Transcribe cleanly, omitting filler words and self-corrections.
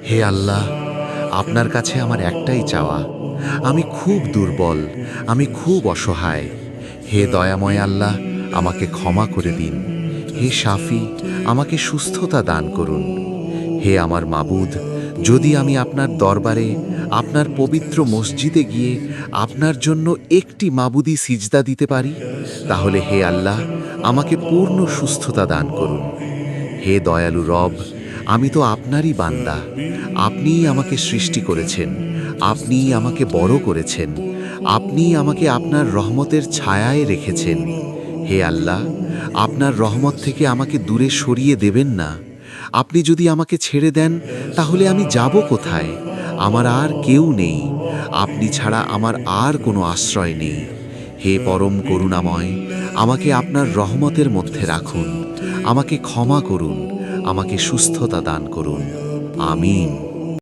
হে আল্লাহ, আপনার কাছে আমার একটাই চাওয়া। আমি খুব দুর্বল, আমি খুব অসহায়। হে দয়াময় আল্লাহ, আমাকে ক্ষমা করে দিন। হে শাফি, আমাকে সুস্থতা দান করুন। হে আমার মাবুদ, যদি আমি আপনার দরবারে, আপনার পবিত্র মসজিদে গিয়ে আপনার জন্য একটি মাবুদি সিজদা দিতে পারি, তাহলে হে আল্লাহ, আমাকে পূর্ণ সুস্থতা দান করুন। হে দয়ালু রব, আমি তো আপনারই বান্দা। আপনিই আমাকে সৃষ্টি করেছেন, আপনিই আমাকে বড় করেছেন, আপনিই আমাকে আপনার রহমতের ছায়ায় রেখেছেন। হে আল্লাহ, আপনার রহমত থেকে আমাকে দূরে সরিয়ে দেবেন না। আপনি যদি আমাকে ছেড়ে দেন, তাহলে আমি যাব কোথায়? আমার আর কেউ নেই। আপনি ছাড়া আমার আর কোনো আশ্রয় নেই। হে পরম করুণাময়, আমাকে আপনার রহমতের মধ্যে রাখুন। আমাকে ক্ষমা করুন, আমাকে সুস্থতা দান করুন। আমিন।